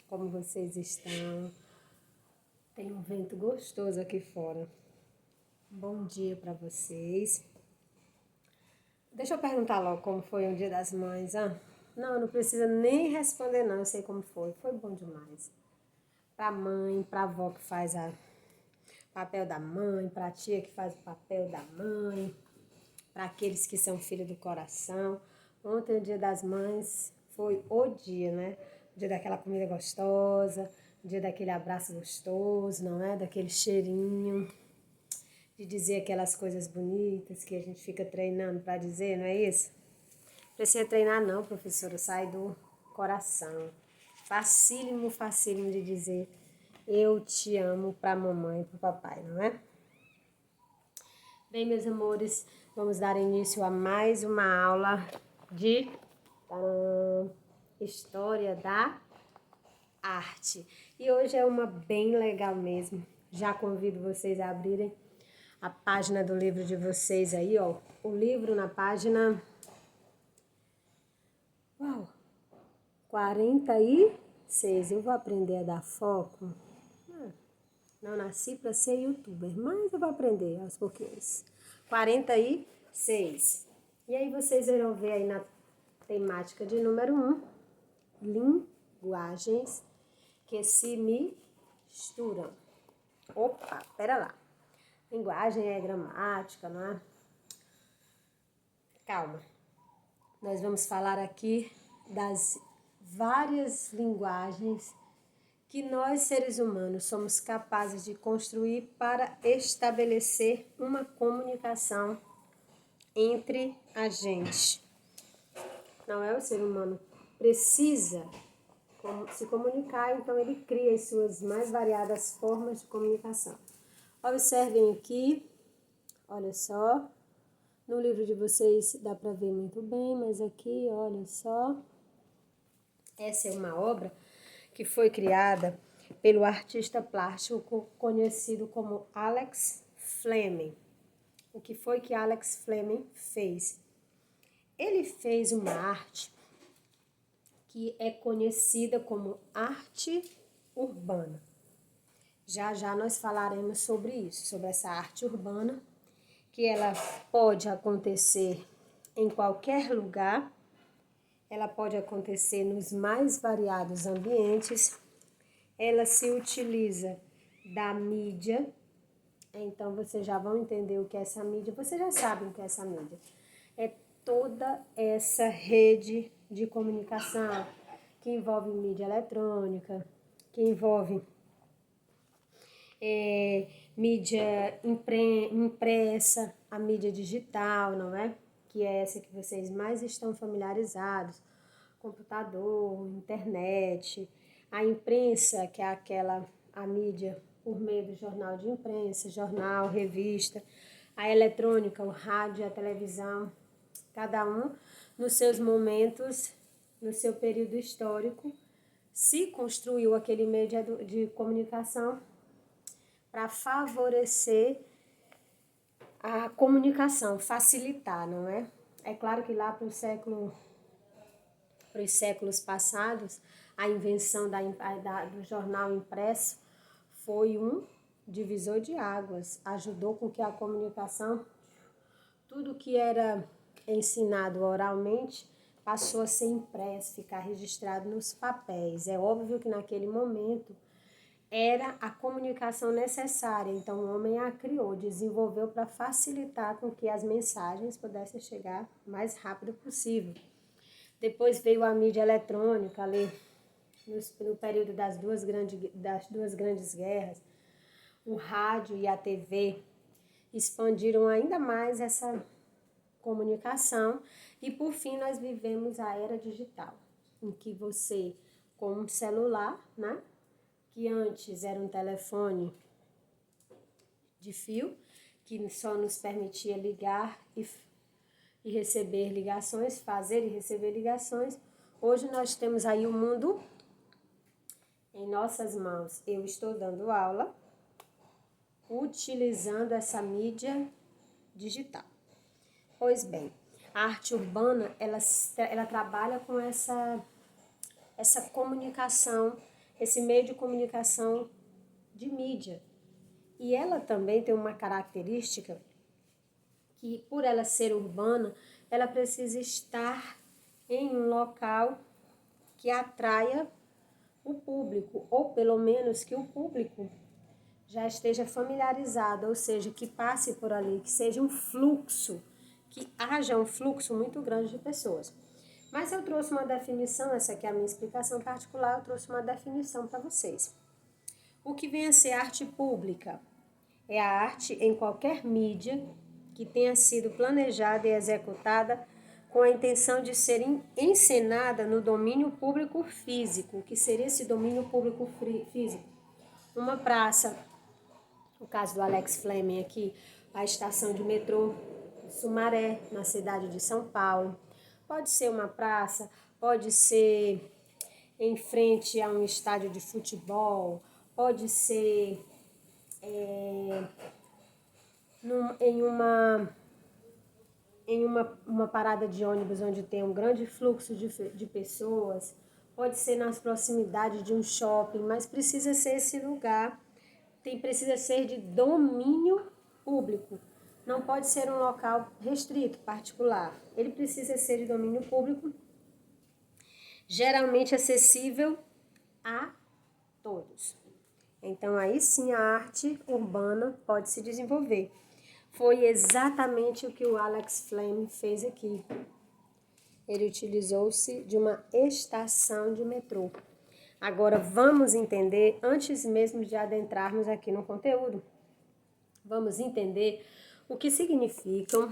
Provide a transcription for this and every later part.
como vocês estão? Tem um vento gostoso aqui fora. Bom dia para vocês. Deixa eu perguntar logo como foi o Dia das Mães, Não precisa nem responder não, eu sei como foi. Foi bom demais. Pra mãe, pra avó que faz o papel da mãe, pra tia que faz o papel da mãe, para aqueles que são filhos do coração. Ontem, o Dia das Mães, foi o dia, né? O dia daquela comida gostosa, o dia daquele abraço gostoso, não é? Daquele cheirinho, de dizer aquelas coisas bonitas que a gente fica treinando para dizer, não é isso? Não precisa treinar não, professora, sai do coração. Facílimo, facílimo de dizer eu te amo para a mamãe e para o papai, não é? Bem, meus amores, vamos dar início a mais uma aula de História da Arte. E hoje é uma bem legal mesmo. Já convido vocês a abrirem a página do livro de vocês aí, ó. O livro na página 46. Eu vou aprender a dar foco. Não nasci para ser youtuber, mas eu vou aprender aos pouquinhos. 46. E aí vocês irão ver aí na temática de número 1, linguagens que se misturam. Opa, pera lá. Linguagem é gramática, não é? Calma. Nós vamos falar aqui das várias linguagens que nós, seres humanos, somos capazes de construir para estabelecer uma comunicação entre a gente. Não é? O ser humano precisa se comunicar, então ele cria as suas mais variadas formas de comunicação. Observem aqui, olha só, no livro de vocês dá para ver muito bem, mas aqui, olha só, essa é uma obra que foi criada pelo artista plástico conhecido como Alex Fleming. O que foi que Alex Fleming fez? Ele fez uma arte que é conhecida como arte urbana. Já já nós falaremos sobre isso, sobre essa arte urbana, que ela pode acontecer em qualquer lugar, ela pode acontecer nos mais variados ambientes, ela se utiliza da mídia, então vocês já vão entender o que é essa mídia, vocês já sabem o que é essa mídia. É toda essa rede de comunicação que envolve mídia eletrônica, que envolve mídia impressa, a mídia digital, não é? Que é essa que vocês mais estão familiarizados, computador, internet, a imprensa, que é a mídia por meio do jornal de imprensa, jornal, revista, a eletrônica, o rádio, a televisão, cada um nos seus momentos, no seu período histórico, se construiu aquele meio de comunicação para favorecer a comunicação, facilitar, não é? É claro que lá para os séculos passados, a invenção do jornal impresso foi um divisor de águas, ajudou com que a comunicação, tudo que era ensinado oralmente, passou a ser impresso, ficar registrado nos papéis. É óbvio que naquele momento era a comunicação necessária, então o homem a criou, desenvolveu para facilitar com que as mensagens pudessem chegar o mais rápido possível. Depois veio a mídia eletrônica ali, no período das duas grandes guerras, o rádio e a TV expandiram ainda mais essa comunicação e por fim nós vivemos a era digital, em que você, com um celular, né, que antes era um telefone de fio, que só nos permitia ligar e receber ligações, fazer e receber ligações. Hoje nós temos aí o mundo em nossas mãos. Eu estou dando aula utilizando essa mídia digital. Pois bem, a arte urbana, ela trabalha com essa comunicação esse meio de comunicação de mídia. E ela também tem uma característica que, por ela ser urbana, ela precisa estar em um local que atraia o público, ou pelo menos que o público já esteja familiarizado, ou seja, que passe por ali, que seja um fluxo, que haja um fluxo muito grande de pessoas. Mas eu trouxe uma definição, essa aqui é a minha explicação particular, eu trouxe uma definição para vocês. O que vem a ser arte pública? É a arte em qualquer mídia que tenha sido planejada e executada com a intenção de ser encenada no domínio público físico. O que seria esse domínio público físico? Uma praça, no caso do Alex Fleming aqui, a estação de metrô Sumaré, na cidade de São Paulo. Pode ser uma praça, pode ser em frente a um estádio de futebol, pode ser em uma parada de ônibus onde tem um grande fluxo de pessoas, pode ser nas proximidades de um shopping, mas precisa ser esse lugar, precisa ser de domínio público. Não pode ser um local restrito, particular. Ele precisa ser de domínio público, geralmente acessível a todos. Então, aí sim a arte urbana pode se desenvolver. Foi exatamente o que o Alex Fleming fez aqui. Ele utilizou-se de uma estação de metrô. Agora, vamos entender, antes mesmo de adentrarmos aqui no conteúdo, vamos entender o que significam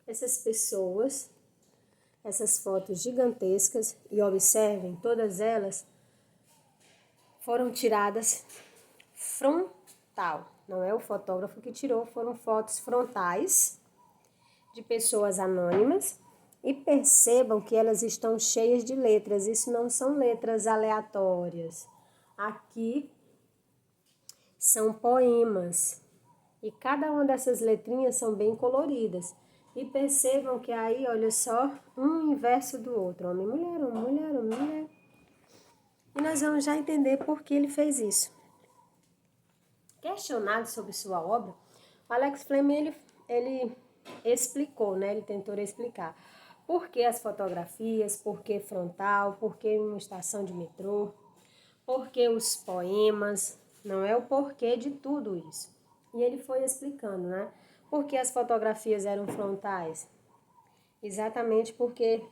essas pessoas, essas fotos gigantescas, e observem, todas elas foram tiradas frontal. Não é o fotógrafo que tirou, foram fotos frontais de pessoas anônimas. E percebam que elas estão cheias de letras. Isso não são letras aleatórias. Aqui são poemas. E cada uma dessas letrinhas são bem coloridas. E percebam que aí, olha só, um inverso do outro. Homem, mulher, homem, mulher, homem, mulher. E nós vamos já entender por que ele fez isso. Questionado sobre sua obra, o Alex Fleming, ele explicou, né? Ele tentou explicar por que as fotografias, por que frontal, por que uma estação de metrô, por que os poemas, não é o porquê de tudo isso. E ele foi explicando, né? Por que as fotografias eram frontais? Exatamente porque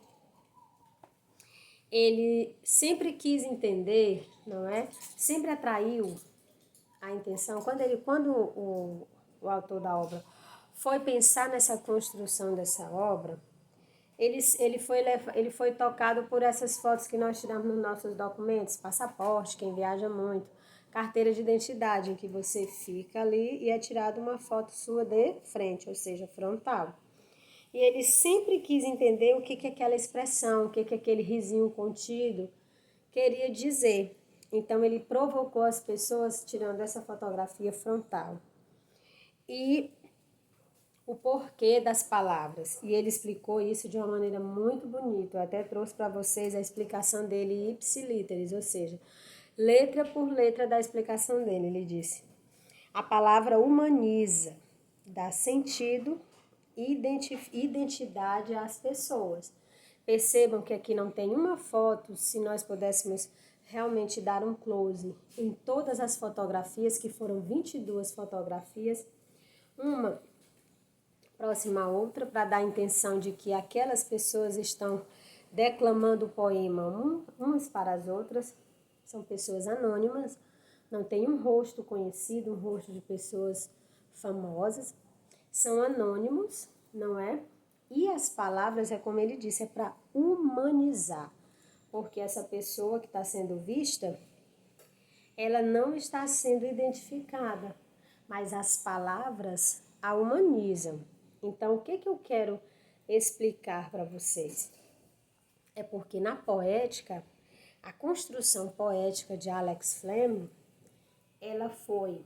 ele sempre quis entender, não é? Sempre atraiu a intenção. Quando o autor da obra foi pensar nessa construção dessa obra, ele foi tocado por essas fotos que nós tiramos nos nossos documentos, passaporte, quem viaja muito, carteira de identidade, em que você fica ali e é tirada uma foto sua de frente, ou seja, frontal. E ele sempre quis entender o que aquela expressão, o que aquele risinho contido queria dizer. Então, ele provocou as pessoas tirando essa fotografia frontal. E o porquê das palavras. E ele explicou isso de uma maneira muito bonita. Eu até trouxe para vocês a explicação dele ipsiliteris, ou seja, letra por letra da explicação dele. Ele disse: a palavra humaniza, dá sentido e identidade às pessoas. Percebam que aqui não tem uma foto, se nós pudéssemos realmente dar um close em todas as fotografias, que foram 22 fotografias, uma próxima a outra, para dar a intenção de que aquelas pessoas estão declamando o poema umas para as outras, são pessoas anônimas, não tem um rosto conhecido, um rosto de pessoas famosas, são anônimos, não é? E as palavras, é como ele disse, é para humanizar, porque essa pessoa que está sendo vista, ela não está sendo identificada, mas as palavras a humanizam. Então, o que eu quero explicar para vocês? É porque na poética, a construção poética de Alex Fleming, ela foi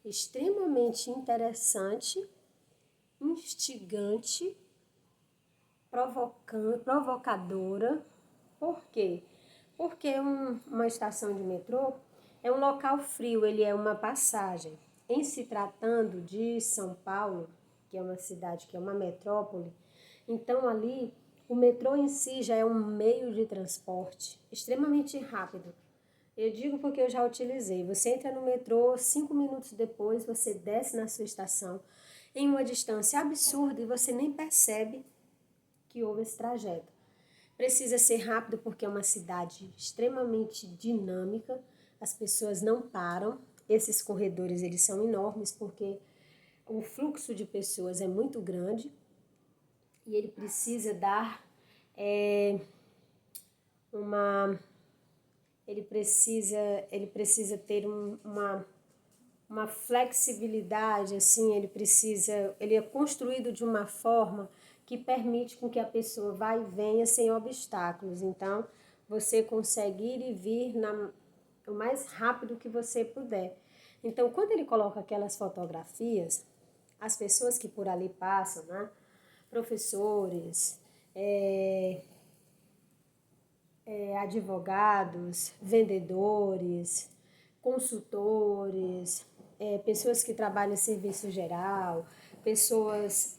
extremamente interessante, instigante, provocadora. Por quê? Porque uma estação de metrô é um local frio, ele é uma passagem. Em se tratando de São Paulo, que é uma cidade, que é uma metrópole, então ali o metrô em si já é um meio de transporte extremamente rápido. Eu digo porque eu já utilizei. Você entra no metrô, 5 minutos depois você desce na sua estação em uma distância absurda e você nem percebe que houve esse trajeto. Precisa ser rápido porque é uma cidade extremamente dinâmica, as pessoas não param, esses corredores eles são enormes porque o fluxo de pessoas é muito grande e ele precisa dar uma ele precisa ter uma flexibilidade, assim, ele é construído de uma forma que permite com que a pessoa vá e venha sem obstáculos. Então, você consegue ir e vir o mais rápido que você puder. Então, quando ele coloca aquelas fotografias, as pessoas que por ali passam, né? Professores, advogados, vendedores, consultores, pessoas que trabalham em serviço geral, pessoas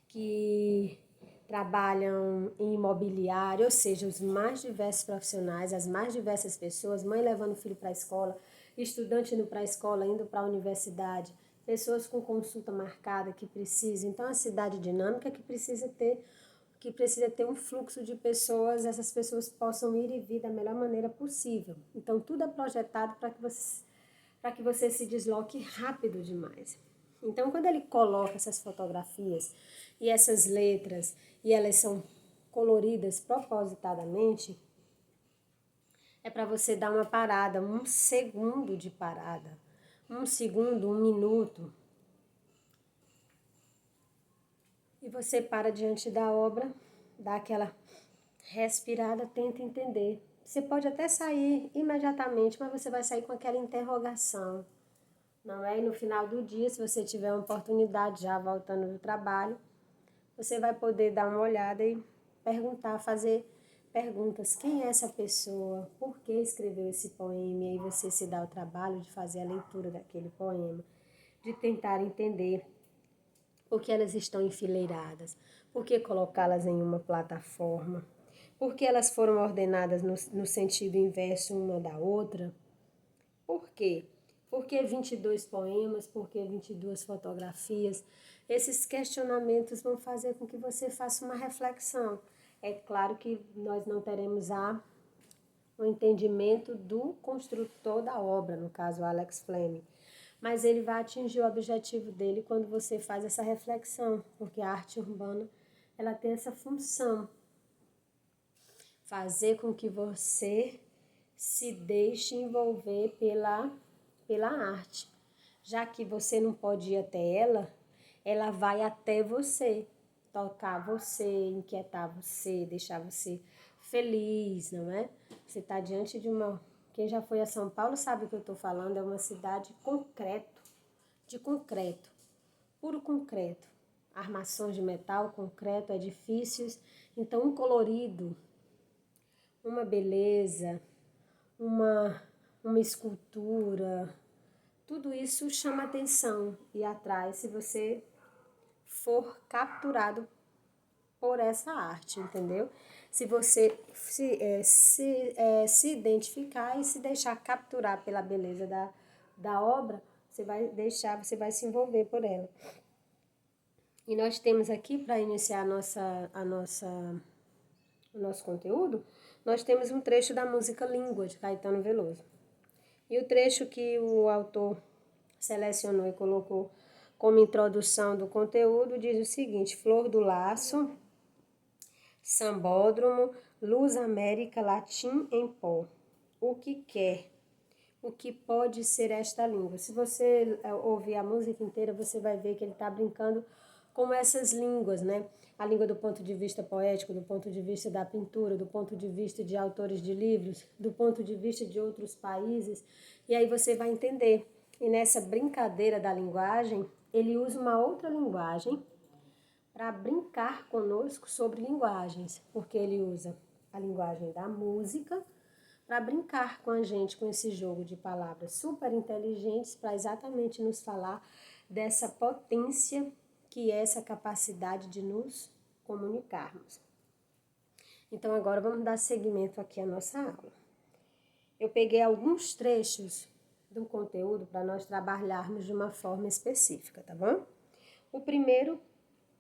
que trabalham em imobiliário, ou seja, os mais diversos profissionais, as mais diversas pessoas, mãe levando o filho para a escola, estudante indo para a escola, indo para a universidade, pessoas com consulta marcada que precisam. Então, é uma cidade dinâmica que precisa ter um fluxo de pessoas, essas pessoas possam ir e vir da melhor maneira possível. Então, tudo é projetado para que você se desloque rápido demais. Então, quando ele coloca essas fotografias e essas letras, e elas são coloridas propositadamente, é para você dar uma parada, um segundo de parada, um segundo, um minuto. E você para diante da obra, dá aquela respirada, tenta entender. Você pode até sair imediatamente, mas você vai sair com aquela interrogação. Não é? E no final do dia, se você tiver uma oportunidade já voltando do trabalho, você vai poder dar uma olhada e perguntar, fazer perguntas. Quem é essa pessoa? Por que escreveu esse poema? E aí você se dá o trabalho de fazer a leitura daquele poema, de tentar entender por que elas estão enfileiradas, por que colocá-las em uma plataforma, por que elas foram ordenadas no sentido inverso uma da outra. Por quê? Por que 22 poemas? Por que 22 fotografias? Esses questionamentos vão fazer com que você faça uma reflexão. É claro que nós não teremos o entendimento do construtor da obra, no caso Alex Fleming, mas ele vai atingir o objetivo dele quando você faz essa reflexão, porque a arte urbana ela tem essa função, fazer com que você se deixe envolver pela arte. Já que você não pode ir até ela, ela vai até você, tocar você, inquietar você, deixar você feliz, não é? Você está diante de uma... Quem já foi a São Paulo sabe o que eu estou falando, é uma cidade de concreto, puro concreto. Armações de metal, concreto, edifícios. Então, um colorido, uma beleza, uma escultura, tudo isso chama atenção e atrai se você for capturado por essa arte, entendeu? Se você se identificar e se deixar capturar pela beleza da obra, você vai se envolver por ela. E nós temos aqui, para iniciar o nosso conteúdo, nós temos um trecho da música Língua, de Caetano Veloso. E o trecho que o autor selecionou e colocou como introdução do conteúdo diz o seguinte: Flor do Laço, Sambódromo, Luz América, Latim em pó. O que quer? O que pode ser esta língua? Se você ouvir a música inteira, você vai ver que ele está brincando com essas línguas, né? A língua do ponto de vista poético, do ponto de vista da pintura, do ponto de vista de autores de livros, do ponto de vista de outros países, e aí você vai entender. E nessa brincadeira da linguagem, ele usa uma outra linguagem para brincar conosco sobre linguagens, porque ele usa a linguagem da música, para brincar com a gente com esse jogo de palavras super inteligentes, para exatamente nos falar dessa potência que é essa capacidade de nos comunicarmos. Então agora vamos dar seguimento aqui à nossa aula. Eu peguei alguns trechos do conteúdo para nós trabalharmos de uma forma específica, tá bom? O primeiro,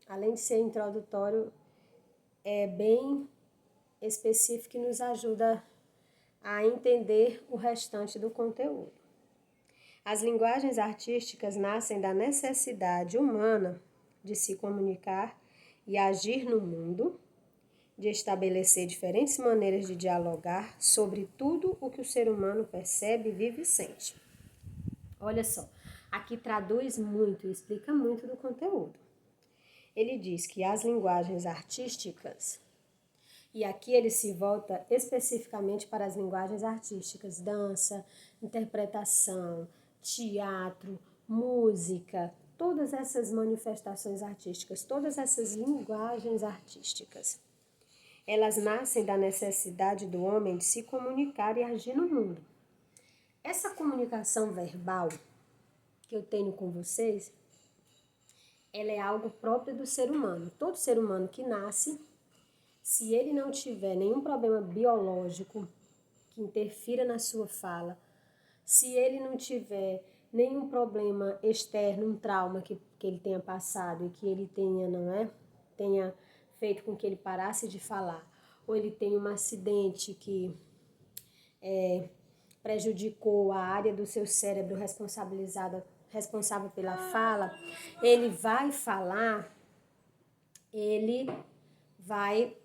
além de ser introdutório, é bem específico e nos ajuda a entender o restante do conteúdo. As linguagens artísticas nascem da necessidade humana de se comunicar e agir no mundo, de estabelecer diferentes maneiras de dialogar sobre tudo o que o ser humano percebe, vive e sente. Olha só, aqui traduz muito e explica muito do conteúdo. Ele diz que as linguagens artísticas, e aqui ele se volta especificamente para as linguagens artísticas, dança, interpretação, teatro, música, todas essas manifestações artísticas, todas essas linguagens artísticas. Elas nascem da necessidade do homem de se comunicar e agir no mundo. Essa comunicação verbal que eu tenho com vocês, ela é algo próprio do ser humano. Todo ser humano que nasce, se ele não tiver nenhum problema biológico que interfira na sua fala, se ele não tiver nenhum problema externo, um trauma que ele tenha passado e que ele tenha feito com que ele parasse de falar, ou ele tem um acidente que prejudicou a área do seu cérebro responsável pela fala, ele vai falar, ele vai